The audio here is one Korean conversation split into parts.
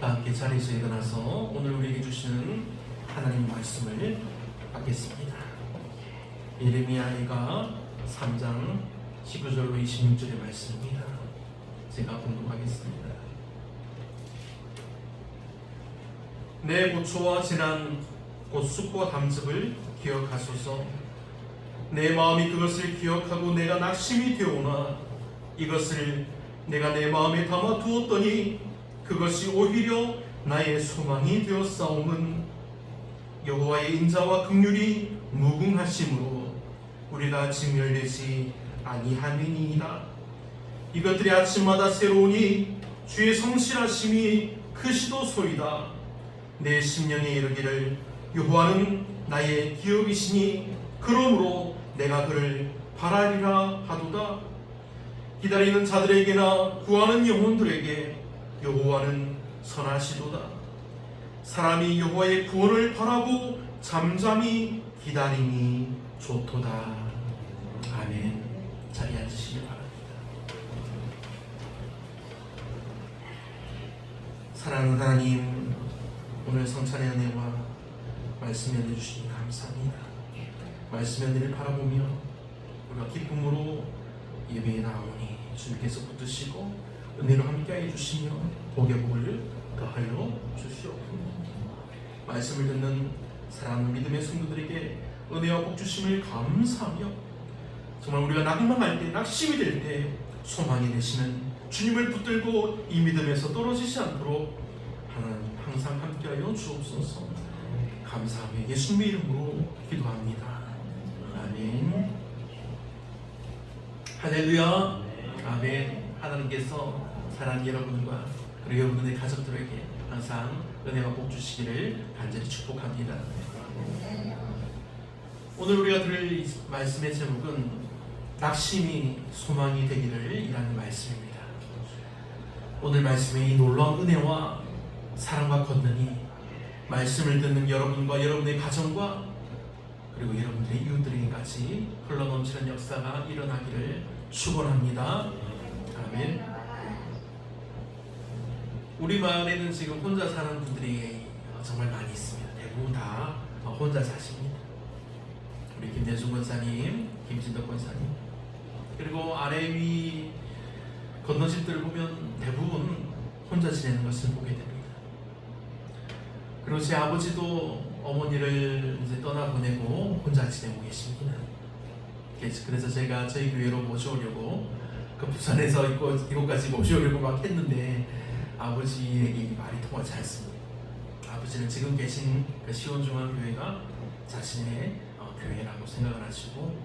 다 함께 자리에서 일어나서 오늘 우리에게 주시는 하나님 말씀을 받겠습니다. 예레미야가 3장 19절로 26절의 말씀입니다. 제가 공독하겠습니다. 내 고초와 지난 곧 쑥과 담즙을 기억하소서. 내 마음이 그것을 기억하고 내가 낙심이 되오나 이것을 내가 내 마음에 담아 두었더니 그것이 오히려 나의 소망이 되었사옴은 여호와의 인자와 긍휼이 무궁하심으로 우리가 진멸되지 아니함이니이다. 이것들이 아침마다 새로우니 주의 성실하심이 크시도소이다. 내 심령에 이르기를 여호와는 나의 기업이시니 그러므로 내가 그를 바라리라 하도다. 기다리는 자들에게나 구하는 영혼들에게 여호와는 선하시도다. 사람이 여호와의 구원을 바라고 잠잠히 기다림이 좋도다. 아멘. 자리에 앉으시기 바랍니다. 사랑하는 하나님, 오늘 성찬의 은혜와 말씀 연해 주시니 감사합니다. 말씀 연해를 바라보며 우리가 기쁨으로 예배에 나오니 주님께서 붙드시고 은혜로 함께해 주시며 복의 복을 더하여 주시옵소서. 말씀을 듣는 사랑하는 믿음의 성도들에게 은혜와 복 주심을 감사하며 정말 우리가 낙망할 때, 낙심이 될 때 소망이 되시는 주님을 붙들고 이 믿음에서 떨어지지 않도록 하나님 항상 함께하여 주옵소서. 감사하며 예수님의 이름으로 기도합니다. 아멘. 할렐루야. 아멘. 하나님께서 사랑하는 여러분과 그리고 여러분의 가족들에게 항상 은혜와 복 주시기를 간절히 축복합니다. 오늘 우리가 들을 말씀의 제목은 낙심이 소망이 되기를 이라는 말씀입니다. 오늘 말씀의 이 놀라운 은혜와 사랑과 권능이 말씀을 듣는 여러분과 여러분의 가정과 그리고 여러분들의 이웃들에게까지 흘러넘치는 역사가 일어나기를 축원합니다. 아멘. 우리 마을에는 지금 혼자 사는 분들이 정말 많이 있습니다. 대부분 다 혼자 사십니다. 우리 김대중 권사님, 김진덕 권사님, 그리고 아래 위 건너집들을 보면 대부분 혼자 지내는 것을 보게 됩니다. 그리고 제 아버지도 어머니를 이제 떠나보내고 혼자 지내고 계십니다. 그래서 제가 저희 교회로 모셔오려고 그 부산에서 이곳까지 모셔오려고 막 했는데 아버지에게 말이 통하지 않습니다. 아버지는 지금 계신 그 시온중앙교회가 자신의 교회라고 생각을 하시고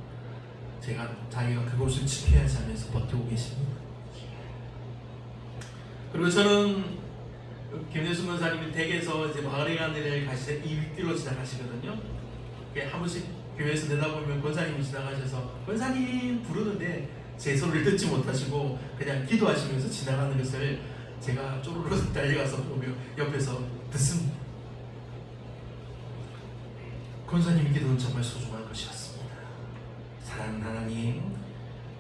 자기가 그곳을 지켜야 하지 하면서 버티고 계십니다. 그리고 저는 김대중 권사님이 댁에서 이제 마을에 가는 데를 가실 때 이 윗길로 지나가시거든요. 한 번씩 교회에서 내다보면 권사님이 지나가셔서 권사님 부르는데 제 소리를 듣지 못하시고 그냥 기도하시면서 지나가는 것을 제가 쪼르르 달려가서 보며 옆에서 듣습니다. 권사님의 기도는 정말 소중한 것이었습니다. 사랑하는 하나님,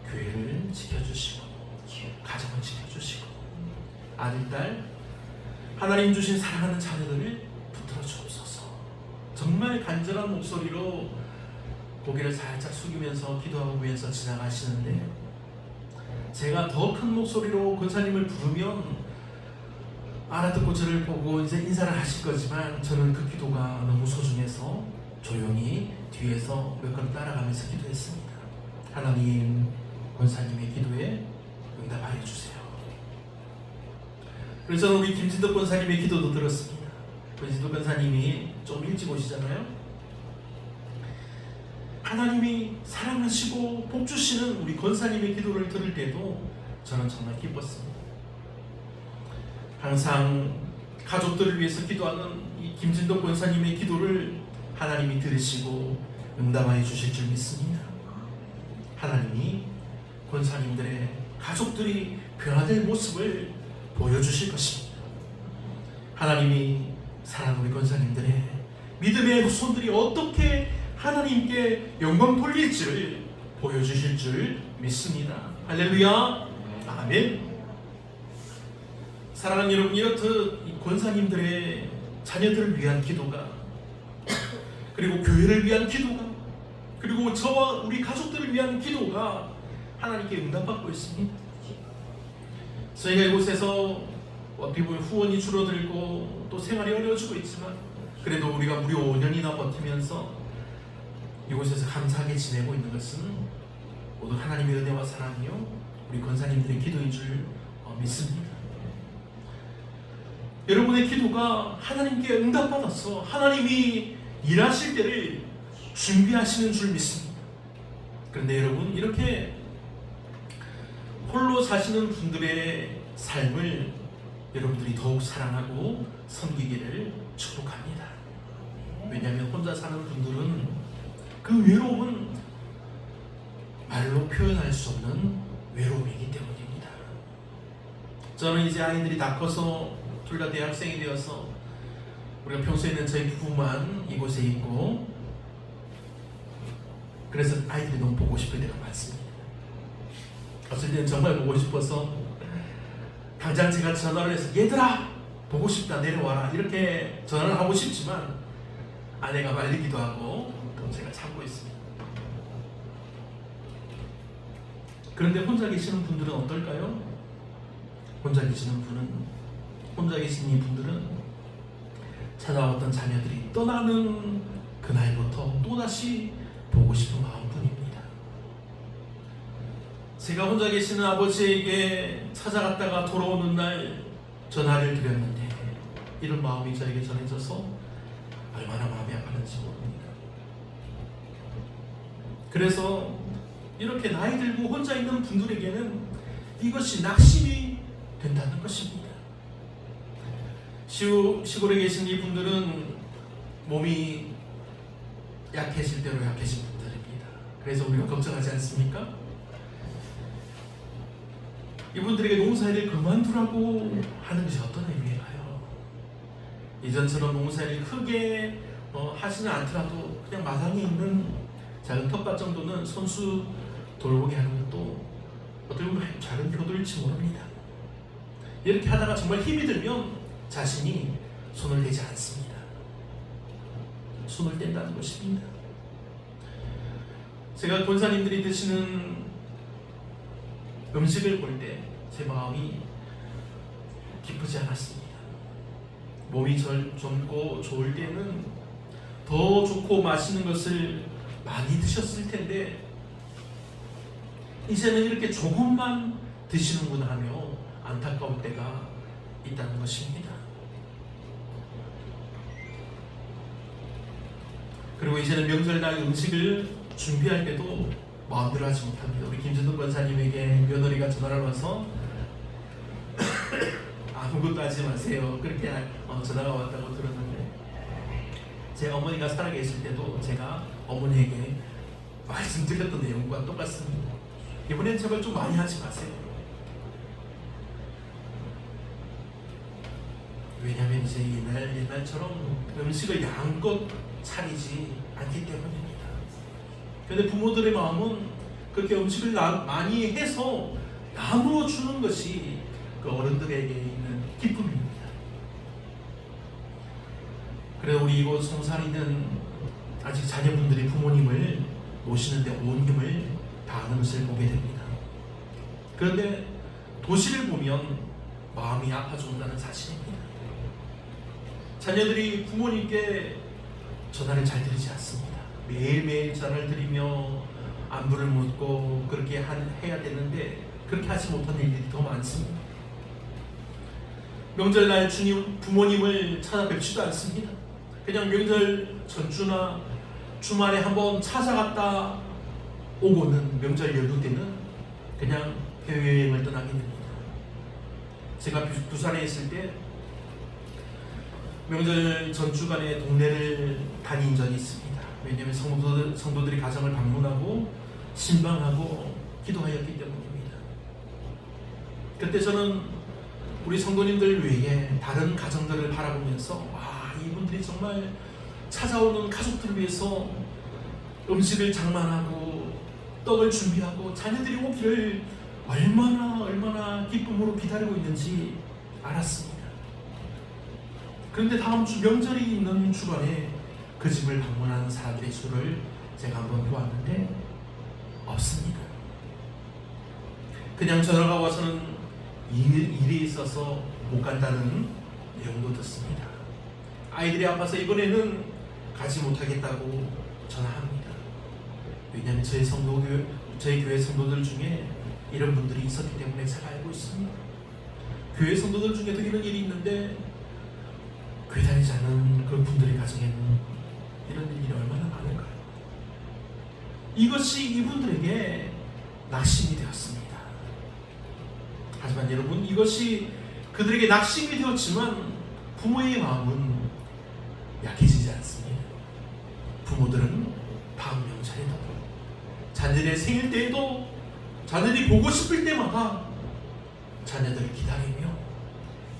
교회를 지켜주시고 가정을 지켜주시고 아들, 딸, 하나님 주신 사랑하는 자녀들을 붙들어 주옵소서. 정말 간절한 목소리로 고개를 살짝 숙이면서 기도하면서 지나가시는데 제가 더 큰 목소리로 권사님을 부르면 알아듣고 저를 보고 이제 인사를 하실 거지만 저는 그 기도가 너무 소중해서 조용히 뒤에서 몇 번 따라가면서 기도했습니다. 하나님, 권사님의 기도에 응답하여 주세요. 그래서 저는 우리 김진덕 권사님의 기도도 들었습니다. 김진덕 권사님이 좀 일찍 오시잖아요. 하나님이 사랑하시고 복 주시는 우리 권사님의 기도를 들을 때도 저는 정말 기뻤습니다. 항상 가족들을 위해서 기도하는 이 김진덕 권사님의 기도를 하나님이 들으시고 응답하여 주실 줄 믿습니다. 하나님이 권사님들의 가족들이 변화될 모습을 보여주실 것입니다. 하나님이 사랑하는 우리 권사님들의 믿음의 손들이 어떻게 하나님께 영광 돌릴지를 보여주실 줄 믿습니다. 할렐루야. 아멘. 사랑하는 여러분, 이렇듯 이 권사님들의 자녀들을 위한 기도가, 그리고 교회를 위한 기도가, 그리고 저와 우리 가족들을 위한 기도가 하나님께 응답받고 있습니다. 저희가 이곳에서 어떻게 보면 후원이 줄어들고 또 생활이 어려워지고 있지만, 그래도 우리가 무려 5년이나 버티면서 이곳에서 감사하게 지내고 있는 것은 모두 하나님의 은혜와 사랑이요, 우리 권사님들의 기도인 줄 믿습니다. 여러분의 기도가 하나님께 응답받아서 하나님이 일하실 때를 준비하시는 줄 믿습니다. 그런데 여러분, 이렇게 홀로 사시는 분들의 삶을 여러분들이 더욱 사랑하고 섬기기를 축복합니다. 왜냐하면 혼자 사는 분들은 그 외로움은 말로 표현할 수 없는 외로움이기 때문입니다. 저는 이제 아이들이 다 커서 둘 다 대학생이 되어서 우리가 평소에는 저희 부부만 이곳에 있고, 그래서 아이들이 너무 보고 싶을 때가 많습니다. 어쩔 때는 정말 보고 싶어서 당장 제가 전화를 해서 얘들아 보고 싶다 내려와라 이렇게 전화를 하고 싶지만 아내가 말리기도 하고 또 제가 참고 있습니다. 그런데 혼자 계시는 분들은 어떨까요? 혼자 계신 이 분들은 찾아왔던 자녀들이 떠나는 그날부터 또다시 보고 싶은 마음뿐입니다. 제가 혼자 계시는 아버지에게 찾아갔다가 돌아오는 날 전화를 드렸는데 이런 마음이 저에게 전해져서 얼마나 마음이 아팠는지 모릅니다. 그래서 이렇게 나이 들고 혼자 있는 분들에게는 이것이 낙심이 된다는 것입니다. 시골에 계신 이 분들은 몸이 약해질 대로 약해진 분들입니다. 그래서 우리가 걱정하지 않습니까? 이분들에게 농사일을 그만두라고 하는 것이 어떤 의미일까요? 이전처럼 농사일을 크게 하지는 않더라도 그냥 마당에 있는 작은 텃밭 정도는 손수 돌보게 하는 것도 어떻게 보면 작은 효도일지 모릅니다. 이렇게 하다가 정말 힘이 들면 자신이 손을 대지 않습니다. 손을 뗀다는 것입니다. 제가 권사님들이 드시는 음식을 볼 때 제 마음이 기쁘지 않았습니다. 몸이 젊고 좋을 때는 더 좋고 맛있는 것을 많이 드셨을 텐데 이제는 이렇게 조금만 드시는구나 하며 안타까울 때가 있다는 것입니다. 그리고 이제는 명절날 음식을 준비할 때도 마음대로 하지 못합니다. 우리 김진동 권사님에게 며느리가 전화를 와서 아무것도 하지 마세요 그렇게 전화가 왔다고 들었는데, 제 어머니가 살아계실 때도 제가 어머니에게 말씀드렸던 내용과 똑같습니다. 이번엔 제발 좀 많이 하지 마세요. 왜냐하면 이제 옛날처럼 음식을 양껏 차리지 않기 때문입니다. 그런데 부모들의 마음은 그렇게 음식을 많이 해서 나누어 주는 것이 그 어른들에게 있는 기쁨입니다. 그래서 우리 이곳 송사리는 아직 자녀분들이 부모님을 모시는데 온 힘을 다하는 것을 보게 됩니다. 그런데 도시를 보면 마음이 아파 죽는다는 사실입니다. 자녀들이 부모님께 전화를 잘 드리지 않습니다. 매일매일 전화를 드리며 안부를 묻고 그렇게 해야 되는데 그렇게 하지 못하는 일들이 더 많습니다. 명절날 부모님을 찾아뵙지도 않습니다. 그냥 명절 전주나 주말에 한번 찾아갔다 오고는 명절 연휴 때는 그냥 해외여행을 떠나게 됩니다. 제가 부산에 있을 때 명절 전주간에 동네를 다닌 적이 있습니다. 왜냐하면 성도들이 가정을 방문하고 신방하고 기도하였기 때문입니다. 그때 저는 우리 성도님들 외에 다른 가정들을 바라보면서 이분들이 정말 찾아오는 가족들을 위해서 음식을 장만하고 떡을 준비하고 자녀들이 오기를 얼마나 기쁨으로 기다리고 있는지 알았습니다. 그런데 다음 주 명절이 있는 주간에 그 집을 방문하는 사람들의 수를 제가 한번 보았는데 없습니다. 그냥 전화가 와서는 일이 있어서 못 간다는 내용도 듣습니다. 아이들이 아파서 이번에는 가지 못하겠다고 전화합니다. 왜냐하면 저희 교회 성도들 중에 이런 분들이 있었기 때문에 제가 알고 있습니다. 교회 성도들 중에도 이런 일이 있는데 교회 다니지 않는 그 분들의 가정에는 이런 일이 얼마나 많을까요? 이것이 이분들에게 낙심이 되었습니다. 하지만 여러분, 이것이 그들에게 낙심이 되었지만 부모의 마음은 약해지지 않습니다. 부모들은 다음 명절에도 자녀들의 생일 때에도 자녀들이 보고 싶을 때마다 자녀들을 기다리며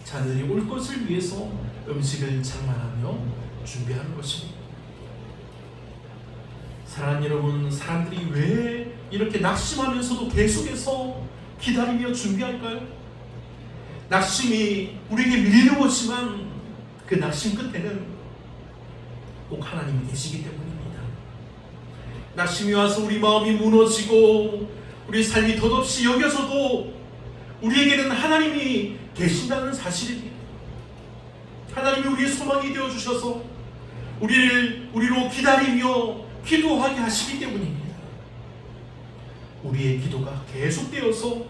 자녀들이 올 것을 위해서 음식을 장만하며 준비하는 것입니다. 사랑하는 여러분, 사람들이 왜 이렇게 낙심하면서도 계속해서 기다리며 준비할까요? 낙심이 우리에게 밀려오지만 그 낙심 끝에는 꼭 하나님이 계시기 때문입니다. 낙심이 와서 우리 마음이 무너지고 우리 삶이 덧없이 여겨져도 우리에게는 하나님이 계신다는 사실입니다. 하나님이 우리의 소망이 되어주셔서 우리로 기다리며 기도하게 하시기 때문입니다. 우리의 기도가 계속되어서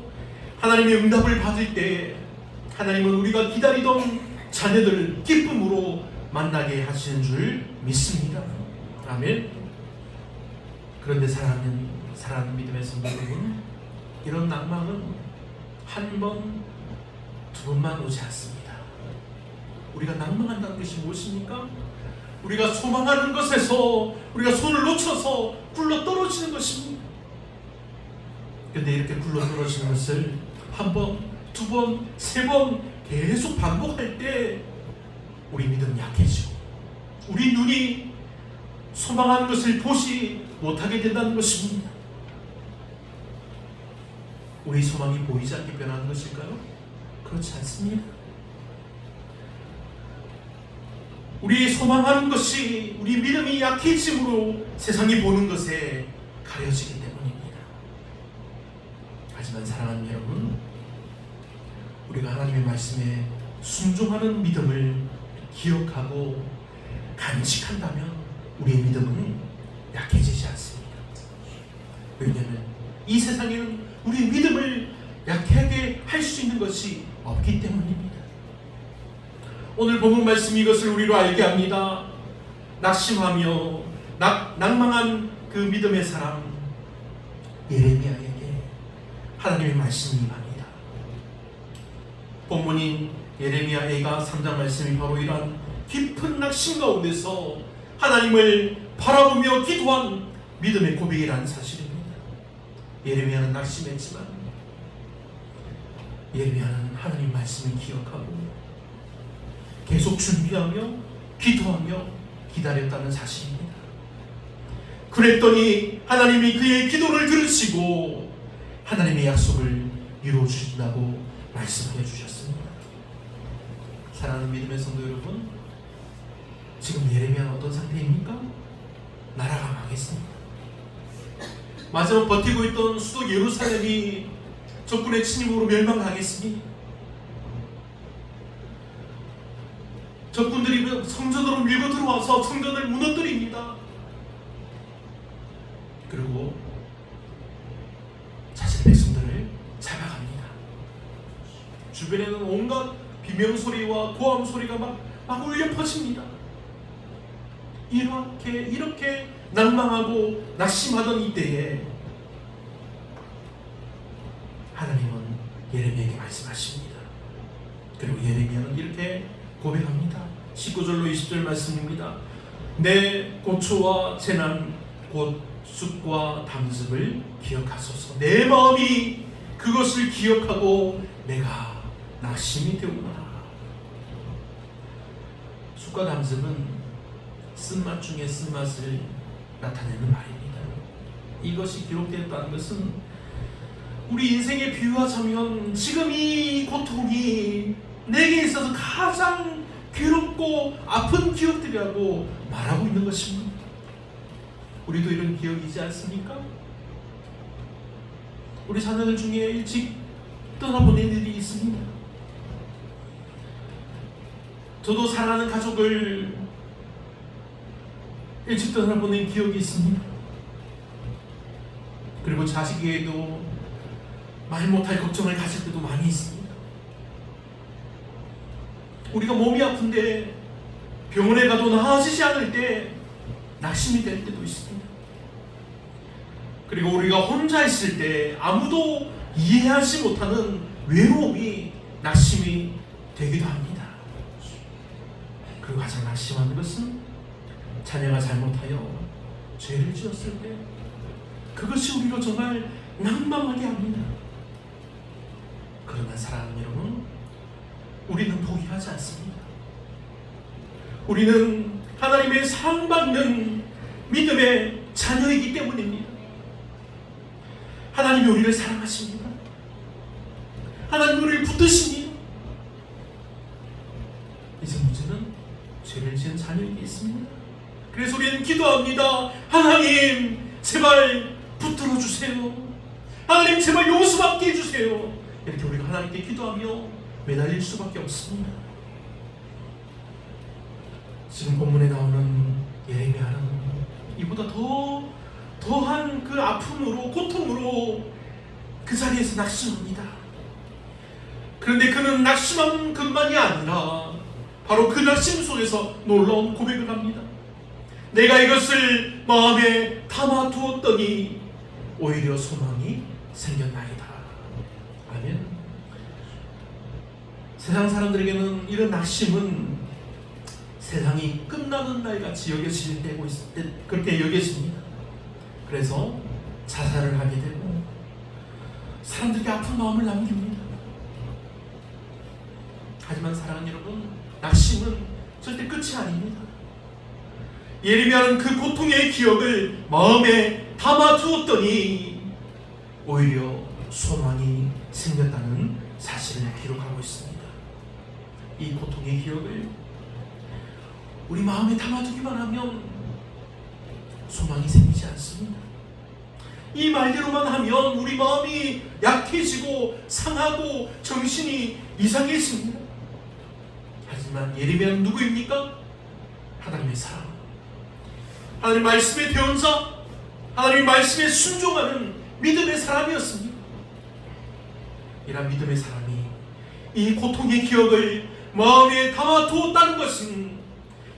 하나님의 응답을 받을 때 하나님은 우리가 기다리던 자녀들을 기쁨으로 만나게 하시는 줄 믿습니다. 아멘. 그런데 사랑하는 믿음의 성도 여러분, 이런 낭망은 한 번, 두 번만 오지 않습니다. 우리가 낭망한다는 것이 무엇입니까? 우리가 소망하는 것에서 우리가 손을 놓쳐서 굴러 떨어지는 것입니다. 그런데 이렇게 굴러 떨어지는 것을 한 번, 두 번, 세 번 계속 반복할 때 우리 믿음이 약해지고 우리 눈이 소망하는 것을 보지 못하게 된다는 것입니다. 우리 소망이 보이지 않게 변하는 것일까요? 그렇지 않습니다. 우리 소망하는 것이 우리 믿음이 약해짐으로 세상이 보는 것에 가려지기 때문입니다. 하지만 사랑하는 여러분, 우리가 하나님의 말씀에 순종하는 믿음을 기억하고 간직한다면 우리의 믿음은 약해지지 않습니다. 왜냐하면 이 세상에는 우리의 믿음을 약하게 할 수 있는 것이 없기 때문입니다. 오늘 본문 말씀이 이것을 우리로 알게 합니다. 낙심하며 낭망한 그 믿음의 사람 예레미야에게 하나님의 말씀이 임합니다. 본문인 예레미야 애가 3장 말씀이 바로 이러한 깊은 낙심 가운데서 하나님을 바라보며 기도한 믿음의 고백이라는 사실입니다. 예레미야는 낙심했지만 예레미야는 하나님 말씀을 기억하고 계속 준비하며 기도하며 기다렸다는 사실입니다. 그랬더니 하나님이 그의 기도를 들으시고 하나님의 약속을 이루어 주신다고 말씀해 주셨습니다. 사랑하는 믿음의 성도 여러분, 지금 예레미야는 어떤 상태입니까? 나라가 망했습니다. 마지막 버티고 있던 수도 예루살렘이 적군의 침입으로 멸망당했습니다. 적군들이 성전으로 밀고 들어와서 성전을 무너뜨립니다. 그리고 자신의 백성들을 잡아갑니다. 주변에는 온갖 비명소리와 고함소리가 막 울려 퍼집니다. 이렇게 낭망하고 낙심하던 이때에 하나님은 예레미야에게 말씀하십니다. 그리고 예레미야는 이렇게 고백합니다. 19절로 20절 말씀입니다. 내 고초와 재난 곧 쑥과 담즙을 기억하소서. 내 마음이 그것을 기억하고 내가 낙심이 되구나. 쑥과 담즙은 쓴맛 중에 쓴맛을 나타내는 말입니다. 이것이 기록되었다는 것은 우리 인생에 비유하자면 지금 이 고통이 내게 있어서 가장 괴롭고 아픈 기억들이라고 말하고 있는 것입니다. 우리도 이런 기억이지 않습니까? 우리 자녀들 중에 일찍 떠나보낸 일이 있습니다. 저도 사랑하는 가족을 일찍 떠나보낸 기억이 있습니다. 그리고 자식에게도 말 못할 걱정을 가질 때도 많이 있습니다. 우리가 몸이 아픈데 병원에 가도 나아지지 않을 때 낙심이 될 때도 있습니다. 그리고 우리가 혼자 있을 때 아무도 이해하지 못하는 외로움이 낙심이 되기도 합니다. 그리고 가장 낙심한 것은 자녀가 잘못하여 죄를 지었을 때 그것이 우리를 정말 낭망하게 합니다. 그러나 사랑하는 여러분, 우리는 포기하지 않습니다. 우리는 하나님의 사랑받는 믿음의 자녀이기 때문입니다. 하나님이 우리를 사랑하십니다. 하나님이 우리를 붙드십니다. 이제 문제는 죄를 지은 자녀에게 있습니다. 그래서 우리는 기도합니다. 하나님 제발 붙들어 주세요. 하나님 제발 용서받게 해주세요. 이렇게 우리가 하나님께 기도하며 매달릴 수밖에 없습니다. 지금 본문에 나오는 예레미야는 이보다 더한 그 아픔으로, 고통으로 그 자리에서 낙심합니다. 그런데 그는 낙심한 것만이 아니라 바로 그 낙심 속에서 놀라운 고백을 합니다. 내가 이것을 마음에 담아두었더니 오히려 소망이 생겼나이다. 아멘. 세상 사람들에게는 이런 낙심은 세상이 끝나는 날같이 여겨질 때고 그렇게 여겨집니다. 그래서 자살을 하게 되고 사람들에게 아픈 마음을 남깁니다. 하지만 사랑하는 여러분, 낙심은 절대 끝이 아닙니다. 예레미야는 그 고통의 기억을 마음에 담아두었더니 오히려 소망이 생겼다는 사실을 기록하고 있습니다. 이 고통의 기억을 우리 마음에 담아두기만 하면 소망이 생기지 않습니다. 이 말대로만 하면 우리 마음이 약해지고 상하고 정신이 이상해집니다. 하지만 예레미야는 누구입니까? 하나님의 사람, 하나님 말씀의 대언자, 하나님 말씀에 순종하는 믿음의 사람이었습니다. 이런 믿음의 사람이 이 고통의 기억을 마음에 담아두었다는 것은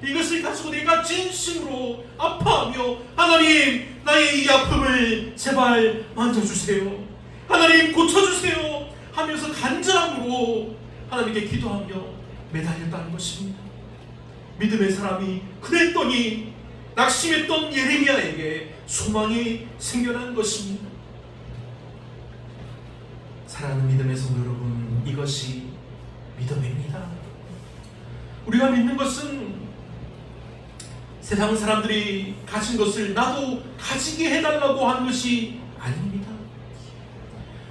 이것을 가지고 내가 진심으로 아파하며 하나님 나의 이 아픔을 제발 만져주세요, 하나님 고쳐주세요 하면서 간절함으로 하나님께 기도하며 매달렸다는 것입니다. 믿음의 사람이 그랬더니 낙심했던 예레미야에게 소망이 생겨난 것입니다. 사랑하는 믿음의 성도 여러분, 이것이 믿음입니다. 우리가 믿는 것은 세상 사람들이 가진 것을 나도 가지게 해달라고 하는 것이 아닙니다.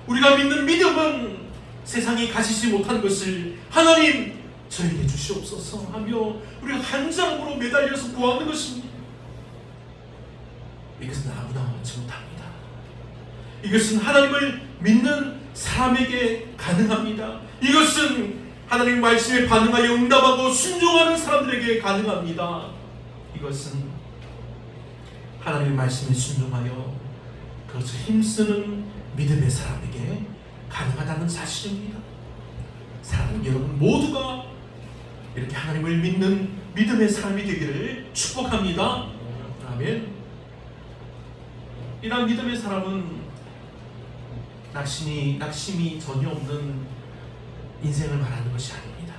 우리가 믿는 믿음은 세상이 가지지 못한 것을 하나님 저에게 주시옵소서 하며 우리가 간절함으로 매달려서 구하는 것입니다. 이것은 아무나 얻지 못합니다. 이것은 하나님을 믿는 사람에게 가능합니다. 이것은 하나님 말씀에 반응하여 응답하고 순종하는 사람들에게 가능합니다. 이것은 하나님의 말씀에 순종하여 그것을 힘쓰는 믿음의 사람에게 가능하다는 사실입니다. 사랑하는 여러분 모두가 이렇게 하나님을 믿는 믿음의 사람이 되기를 축복합니다. 아멘. 이런 믿음의 사람은 낙심이 전혀 없는 인생을 말하는 것이 아닙니다.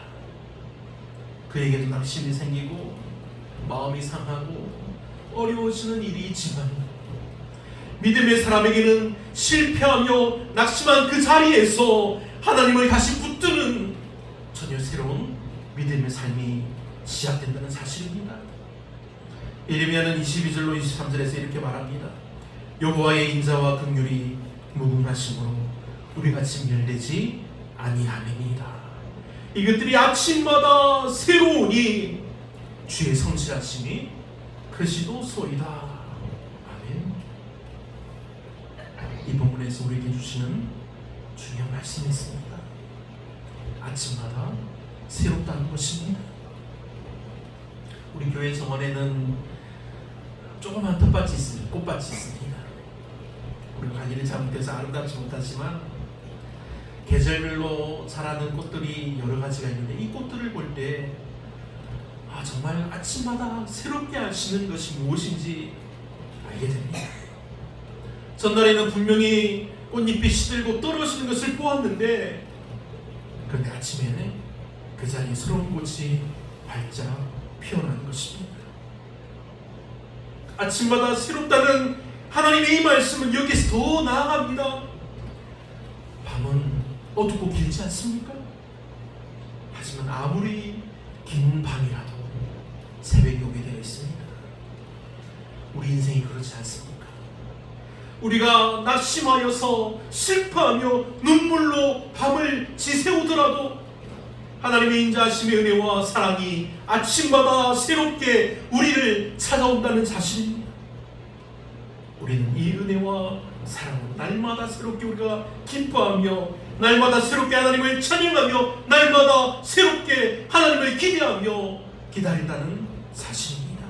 그에게도 낙심이 생기고 마음이 상하고 어려워지는 일이 있지만 믿음의 사람에게는 실패하며 낙심한 그 자리에서 하나님을 다시 붙드는 전혀 새로운 믿음의 삶이 시작된다는 사실입니다. 예레미야는 22절로 23절에서 이렇게 말합니다. 여호와의 인자와 긍휼이 무궁하심으로 우리같이 멸되지 아니함이니이다. 이것들이 아침마다 새로우니 주의 성실하심이 크시도소이다. 아멘. 이 본문에서 우리에게 주시는 중요한 말씀이 있습니다. 아침마다 새롭다는 것입니다. 우리 교회 정원에는 조그만 텃밭이 있습니다. 꽃밭이 있습니다. 우리가 관리를 잘못해서 아름답지 못하지만 계절별로 자라는 꽃들이 여러 가지가 있는데 이 꽃들을 볼 때 정말 아침마다 새롭게 하시는 것이 무엇인지 알게 됩니다. 전날에는 분명히 꽃잎이 시들고 떨어지는 것을 보았는데 그런데 아침에는 그 자리에 새로운 꽃이 활짝 피어나는 것입니다. 아침마다 새롭다는 하나님의 이 말씀은 여기서 더 나아갑니다. 밤은 어둡고 길지 않습니까? 하지만 아무리 긴 밤이라도 새벽이 오게 되어 있습니다. 우리 인생이 그렇지 않습니까? 우리가 낙심하여서 슬퍼하며 눈물로 밤을 지새우더라도 하나님의 인자하심의 은혜와 사랑이 아침마다 새롭게 우리를 찾아온다는 사실입니다. 우리는 이 은혜와 사랑으로 날마다 새롭게 우리가 기뻐하며 날마다 새롭게 하나님을 찬양하며 날마다 새롭게 하나님을 기대하며 기다린다는 사실입니다.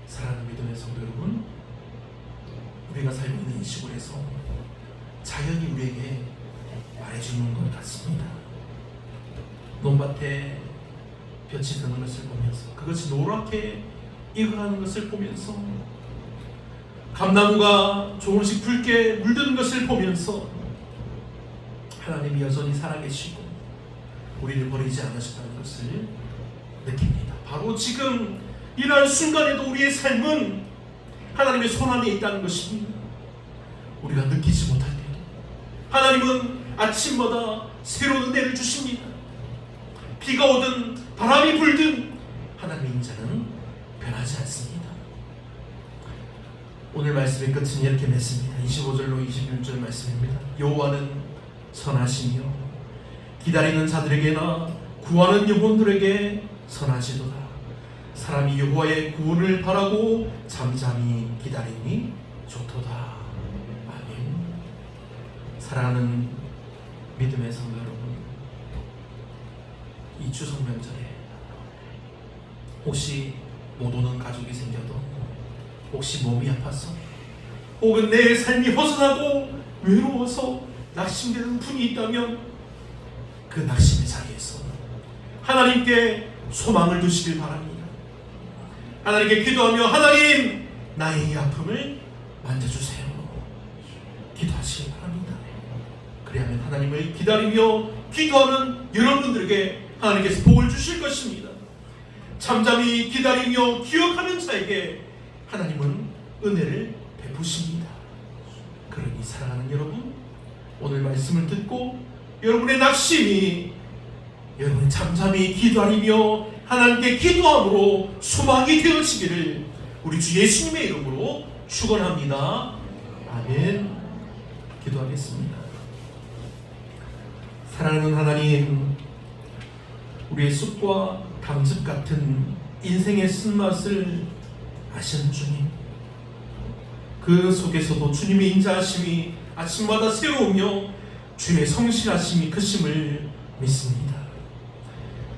사랑하는 믿음의 성도 여러분, 우리가 살고 있는 이 시골에서 자연이 우리에게 말해주는 것 같습니다. 논밭에 볕이 드는 것을 보면서 그것이 노랗게 익어가는 것을 보면서 감나무가 조금씩 붉게 물드는 것을 보면서 하나님이 여전히 살아계시고 우리를 버리지 않으셨다는 것을 느낍니다. 바로 지금 이러한 순간에도 우리의 삶은 하나님의 손안에 있다는 것입니다. 우리가 느끼지 못할 때도 하나님은 아침마다 새로운 은혜를 주십니다. 비가 오든 바람이 불든 하나님의 인자는 변하지 않습니다. 오늘 말씀의 끝은 이렇게 맺습니다. 25절로 26절 말씀입니다. 여호와는 선하시며 기다리는 자들에게나 구하는 영혼들에게 선하시도다. 사람이 여호와의 구원을 바라고 잠잠히 기다리니 좋도다. 아멘. 사랑하는 믿음의 성도 여러분, 이 추석 명절에 혹시 못 오는 가족이 생겨도, 혹시 몸이 아파서, 혹은 내 삶이 허전하고 외로워서 낙심되는 분이 있다면 그 낙심의 자리에서 하나님께 소망을 두시길 바랍니다. 하나님께 기도하며 하나님, 나의 이 아픔을 만져주세요. 기도하시기 바랍니다. 그리하면 하나님을 기다리며 기도하는 여러분들에게 하나님께서 복을 주실 것입니다. 잠잠히 기다리며 기억하는 자에게 하나님은 은혜를 베푸십니다. 그러니 사랑하는 여러분, 오늘 말씀을 듣고 여러분의 낙심이 여러분이 잠잠히 기도하며 하나님께 기도함으로 소망이 되어지기를 우리 주 예수님의 이름으로 축원합니다. 아멘. 기도하겠습니다. 사랑하는 하나님, 우리의 쑥과 담즙 같은 인생의 쓴맛을 아시는 주님, 그 속에서도 주님의 인자하심이 아침마다 새로우며 주의 성실하심이 크심을 믿습니다.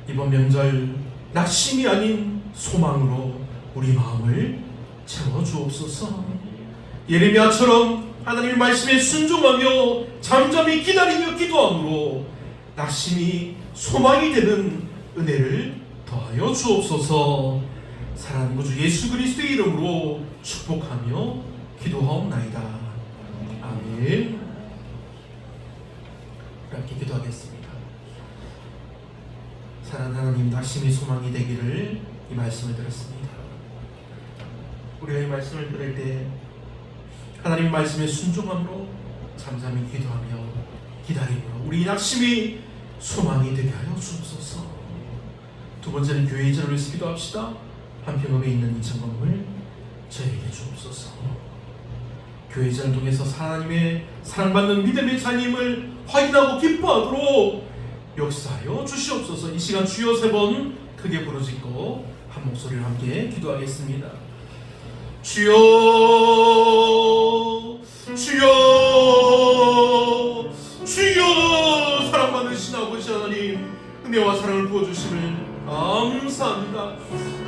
이번 명절 낙심이 아닌 소망으로 우리 마음을 채워주옵소서. 예레미야처럼 하나님의 말씀에 순종하며 잠잠히 기다리며 기도함으로 낙심이 소망이 되는 은혜를 더하여 주옵소서. 사랑하는 구주 예수 그리스도의 이름으로 축복하며 기도하옵나이다. 아멘. 이렇게 기도하겠습니다. 사랑하는 하나님, 낙심이 소망이 되기를 이 말씀을 들었습니다. 우리가 이 말씀을 들을 때 하나님 말씀에 순종함으로 잠잠히 기도하며 기다림으로 우리 낙심이 소망이 되게 하여 주옵소서. 두 번째는 교회 이전을 위해서 기도합시다. 한평읍에 있는 2층 건물 저에게 주옵소서. 교회 이전을 통해서 하나님의 사랑받는 믿음의 자님을 확인하고 기뻐하도록 역사하여 주시옵소서. 이 시간 주여 3번 크게 부르짖고 한 목소리로 함께 기도하겠습니다. 주여, 주여, 주여. 사랑 받으신 아버지 하나님, 은혜와 사랑을 부어주심을 감사합니다.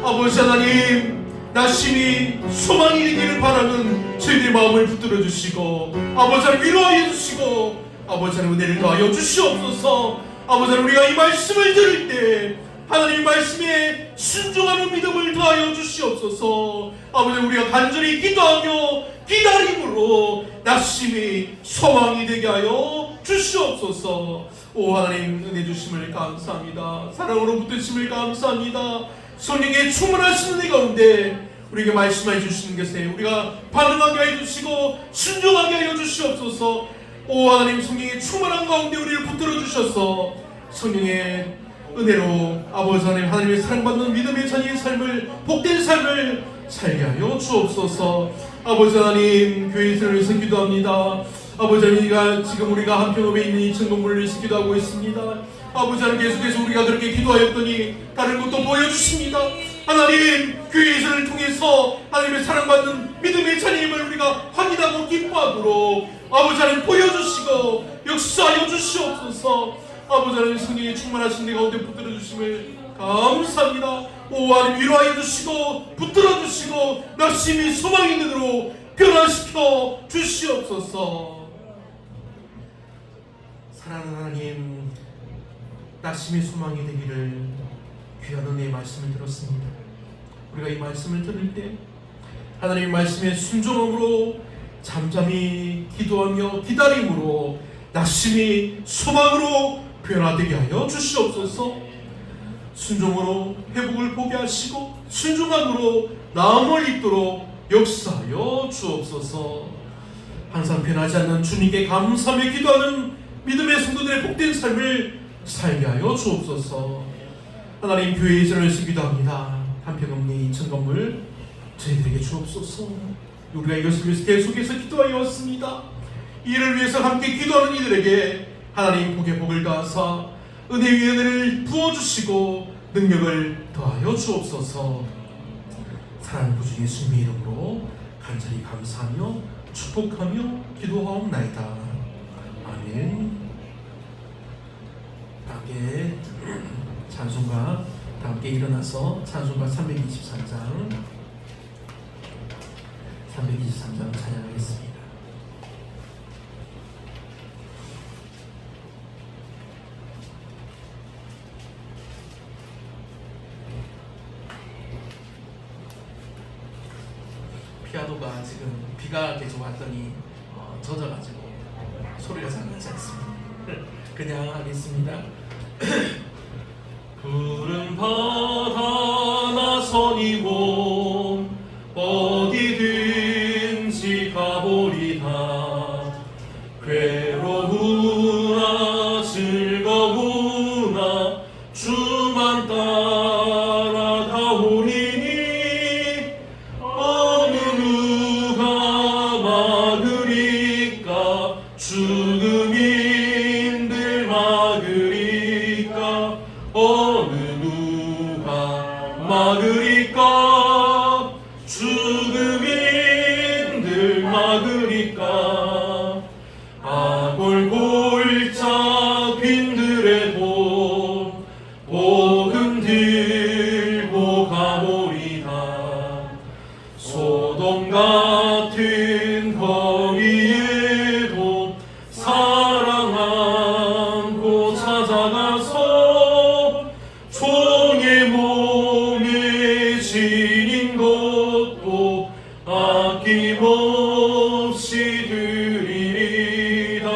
아버지 하나님, 나심이 소망이 되기를 바라는 저희들의 마음을 붙들어 주시고, 아버지 하나님 위로하여 주시고, 아버지 하나님 은혜를 더하여 주시옵소서. 아버지 하나님, 우리가 이 말씀을 들을 때 하나님 말씀에 순종하는 믿음을 더하여 주시옵소서. 아버지 하나님, 우리가 간절히 기도하며 기다림으로 낙심이 소망이 되게 하여 주시옵소서. 오 하나님, 은혜 주심을 감사합니다. 사랑으로 붙드심을 감사합니다. 성령의 충만하신 은혜 가운데 우리에게 말씀해 주시는 것에 우리가 반응하게 하여 주시고 순종하게 하여 주시옵소서. 오 하나님, 성령의 충만한 가운데 우리를 붙들어 주셔서 성령의 은혜로 아버지 하나님, 하나님의 사랑받는 믿음의 자녀의 삶을, 복된 삶을 살게 하여 주옵소서. 아버지 하나님, 교회를 위해서 기도합니다. 아버지 하나님, 지금 우리가 한평읍에 있는 이 천건물을 위해서 기도하고 있습니다. 아버지 하나님, 계속해서 우리가 그렇게 기도하였더니 다른 것도 보여주십니다. 하나님, 교회 예전을 통해서 하나님의 사랑받는 믿음의 자녀임을 우리가 확인하고 기뻐하도록 아버지 하나님 보여주시고 역사하여 주시옵소서. 아버지 하나님, 성령의 충만하신 내 가운데 붙들어 주심을 감사합니다. 오 하나님, 위로하여 주시고 붙들어 주시고 낙심이 소망이 되도록 변화시켜 주시옵소서. 사랑하는 하나님, 낙심이 소망이 되기를 귀한 은혜의 말씀을 들었습니다. 우리가 이 말씀을 들을 때 하나님의 말씀에 순종함으로 잠잠히 기도하며 기다림으로 낙심이 소망으로 변화되게 하여 주시옵소서. 순종으로 회복을 보게 하시고 순종함으로 나음을 입도록 역사하여 주옵소서. 항상 변하지 않는 주님께 감사하며 기도하는 믿음의 성도들의 복된 삶을 살게 하여 주옵소서. 하나님, 교회의 이전을 위해서 기도합니다. 한평읍 내 2천 건물 저희들에게 주옵소서. 우리가 이것을 위해서 계속해서 기도하여 왔습니다. 이를 위해서 함께 기도하는 이들에게 하나님 복의 복을 다하사 은혜 위에 은혜를 부어주시고 능력을 더하여 주옵소서. 사랑하는 구주 예수님의 이름으로 간절히 감사하며 축복하며 기도하옵나이다. 아멘. 함께 찬송가 다 함께 일어나서 찬송가 323장 찬양하겠습니다. 피아노가 지금 비가 계속 왔더니 젖어가지고 소리가 잘 나지 않습니다. 그냥 하겠습니다. 푸른 바다 나서니 몸 어디든지 가보리다. 괴로우나 즐거우나 주만 따라가오리니 어느 누가 막으리까. 죽음인들 막으리까. 어느 누가 막으리까. 죽음인들 막으리까. 아골골짝 빈들에도 복음 들고 가보리다. 소돔 같은 거리에도 사랑 안고 찾아가서 종의 몸에 지닌 것도 아낌없이 드리리다.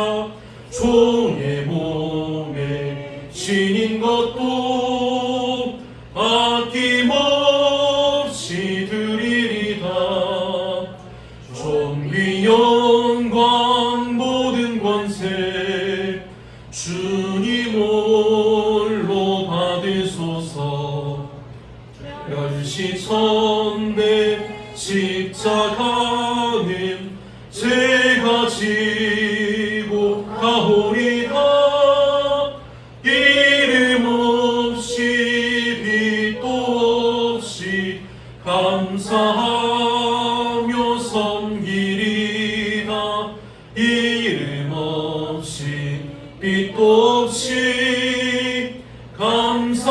종의 몸에 지닌 것도 아낌없이 드리리다. 존귀 영광 모든 권세 주님 홀로 받으소서. 멸시천대 십자가는 제가 지고 가오리다.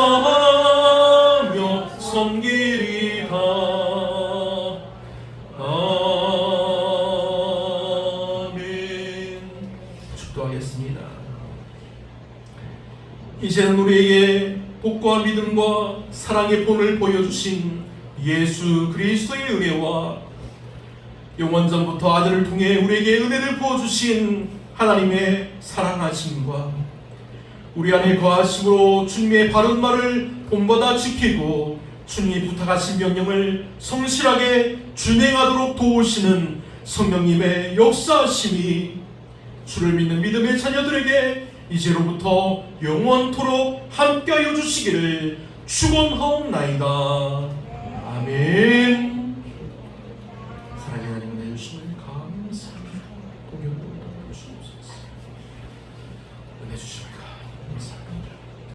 감사하며 섬기리다. 아멘. 축도하겠습니다. 이제는 우리에게 복과 믿음과 사랑의 본을 보여주신 예수 그리스도의 은혜와 영원전부터 아들을 통해 우리에게 은혜를 부어주신 하나님의 사랑하심과 우리 안에 거하심으로 주님의 바른 말을 본받아 지키고 주님이 부탁하신 명령을 성실하게 준행하도록 도우시는 성령님의 역사하심이 주를 믿는 믿음의 자녀들에게 이제로부터 영원토록 함께하여 주시기를 축원하옵나이다. 아멘.